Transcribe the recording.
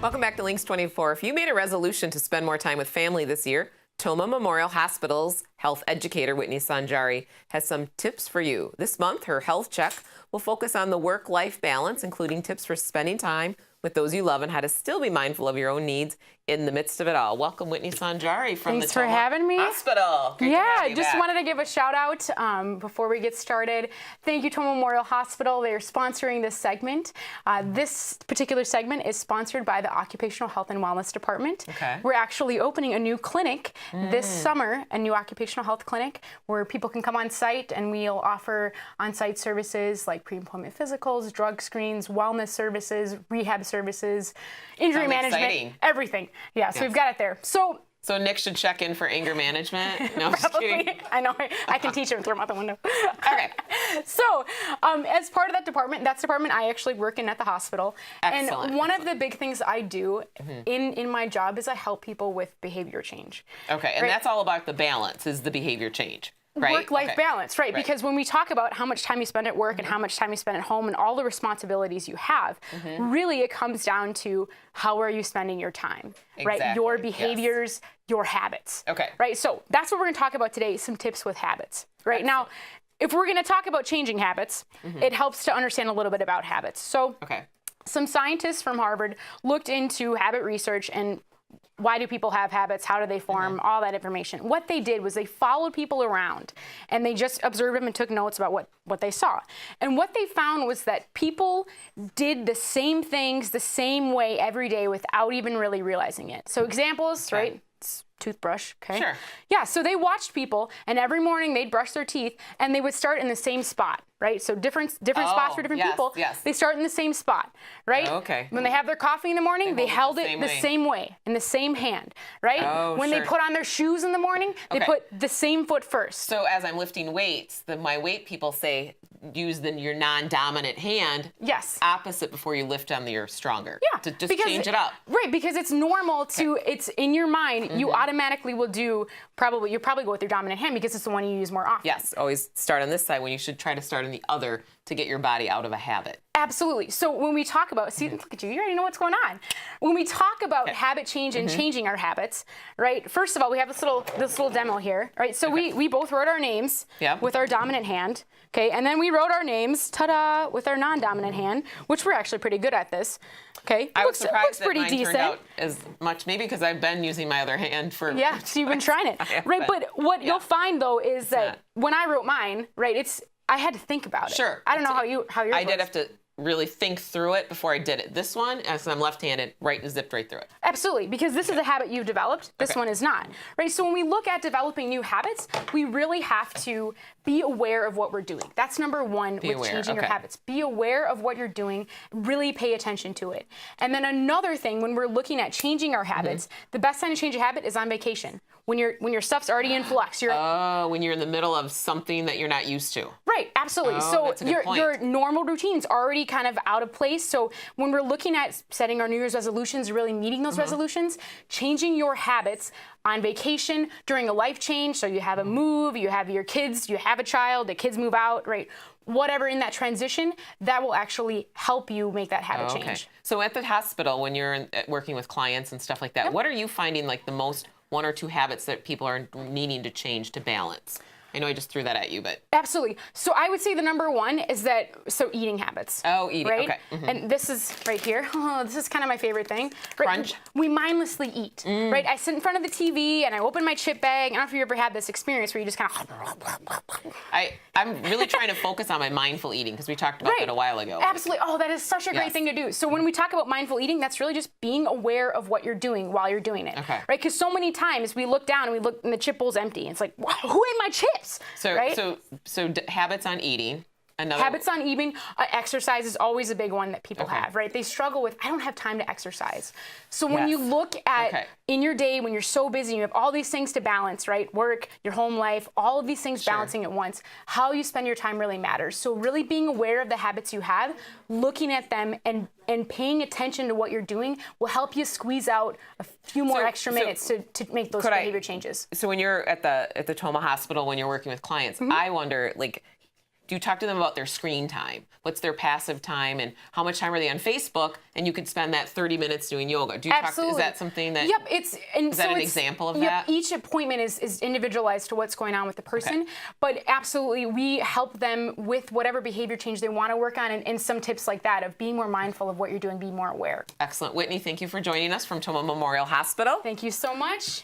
Welcome back to Links 24. If you made a resolution to spend more time with family this year, Tomah Memorial Hospital's health educator, Whitney has some tips for you. This month, her health check will focus on the work-life balance, including tips for spending time with those you love and how to still be mindful of your own needs in the midst of it all. Welcome, Whitney Sanjari from Thanks the Tomah for having me. Hospital. Great to have you just back. wanted to give a shout out before we get started. Thank you, Tomah Memorial Hospital. They are sponsoring this segment. This particular segment is sponsored by the Occupational Health and Wellness Department. Okay. We're actually opening a new clinic this summer, a new occupational health clinic where people can come on site and we'll offer on-site services like pre-employment physicals, drug screens, wellness services, rehab services, injury management, exciting. Everything. Yeah, so we've got it there. So Nick should check in for anger management. No, I'm just probably. kidding. I know. I can teach him and throw him out the window. Okay. So, as part of that department, I actually work in at the hospital. Excellent. And one of the big things I do in my job is I help people with behavior change. Okay, and that's all about the balance, is the behavior change. Right? Work-life balance, right? Because when we talk about how much time you spend at work and how much time you spend at home and all the responsibilities you have, really it comes down to how are you spending your time, right? Your behaviors, your habits. Okay. Right? So that's what we're going to talk about today, some tips with habits. Right? Excellent. Now, if we're going to talk about changing habits, it helps to understand a little bit about habits. So some scientists from Harvard looked into habit research and why do people have habits? How do they form? All that information. What they did was they followed people around and they just observed them and took notes about what they saw. And what they found was that people did the same things the same way every day without even really realizing it. So examples, right? Toothbrush, okay? Sure. Yeah, so they watched people and every morning they'd brush their teeth and they would start in the same spot, right? So different spots for different people. Yes. They start in the same spot, right? Okay. When they have their coffee in the morning, they held it the same way, in the same hand, right? Oh, when they put on their shoes in the morning, they put the same foot first. So as I'm lifting weights, my weight people say use your non-dominant hand. Yes. Opposite before you lift on your stronger. Yeah. To just change it up. Right, because it's normal to, it's in your mind, you automatically will you'll probably go with your dominant hand because it's the one you use more often. Yes, always start on this side when you should try to start on the other to get your body out of a habit. Absolutely. So when we talk about, see, look at you already know what's going on. When we talk about habit change and changing our habits, right? First of all, we have this little demo here, right? So we both wrote our names with our dominant hand, okay? And then we wrote our names, ta-da, with our non-dominant hand, which we're actually pretty good at this. Okay, I was surprised that pretty mine decent. turned out as much, maybe because I've been using my other hand for... Yeah, so you've been trying it. Right, but what you'll find, though, is that when I wrote mine, right, I had to think about it. Sure. I don't know how yours I did have to really think through it before I did it. This one, as I'm left-handed, zipped right through it. Absolutely, because this is a habit you've developed. This one is not, right? So when we look at developing new habits, we really have to be aware of what we're doing. That's number one with changing your habits. Be aware of what you're doing. Really pay attention to it. And then another thing, when we're looking at changing our habits, the best time to change a habit is on vacation. When your stuff's already in flux. When you're in the middle of something that you're not used to. Right, absolutely. So your normal routine's already kind of out of place. So when we're looking at setting our New Year's resolutions, really meeting those resolutions, changing your habits on vacation, during a life change, so you have a move, you have your kids, you have a child, the kids move out, right? Whatever in that transition, that will actually help you make that habit change. So at the hospital, when you're working with clients and stuff like that, what are you finding like the most one or two habits that people are needing to change to balance? I know I just threw that at you, but... Absolutely. So I would say the number one is eating habits. Oh, eating, right? okay. And this is right here. Oh, this is kind of my favorite thing. Right? Crunch. We mindlessly eat, right? I sit in front of the TV and I open my chip bag. I don't know if you ever had this experience where you just kind of... I'm really trying to focus on my mindful eating because we talked about that a while ago. Absolutely. Oh, that is such a great thing to do. So when we talk about mindful eating, that's really just being aware of what you're doing while you're doing it. Okay. Right? Because so many times we look down and we look and the chip bowl's empty. And it's like, wow, who ate my chips? So habits on eating. Habits on eating. Exercise is always a big one that people have, right? They struggle with, I don't have time to exercise. So when you look at in your day, when you're so busy, you have all these things to balance, right? Work, your home life, all of these things balancing at once. How you spend your time really matters. So really being aware of the habits you have, looking at them and paying attention to what you're doing will help you squeeze out a few more extra minutes to make those behavior changes. So when you're at the Tomah Hospital, when you're working with clients, I wonder, like, do you talk to them about their screen time? What's their passive time, and how much time are they on Facebook? And you could spend that 30 minutes doing yoga. Do you Absolutely. Is that something that? Yep, is that an example of yep, that? Each appointment is individualized to what's going on with the person, Okay. but absolutely we help them with whatever behavior change they want to work on, and some tips like that of being more mindful of what you're doing, be more aware. Excellent. Whitney, thank you for joining us from Tomah Memorial Hospital. Thank you so much.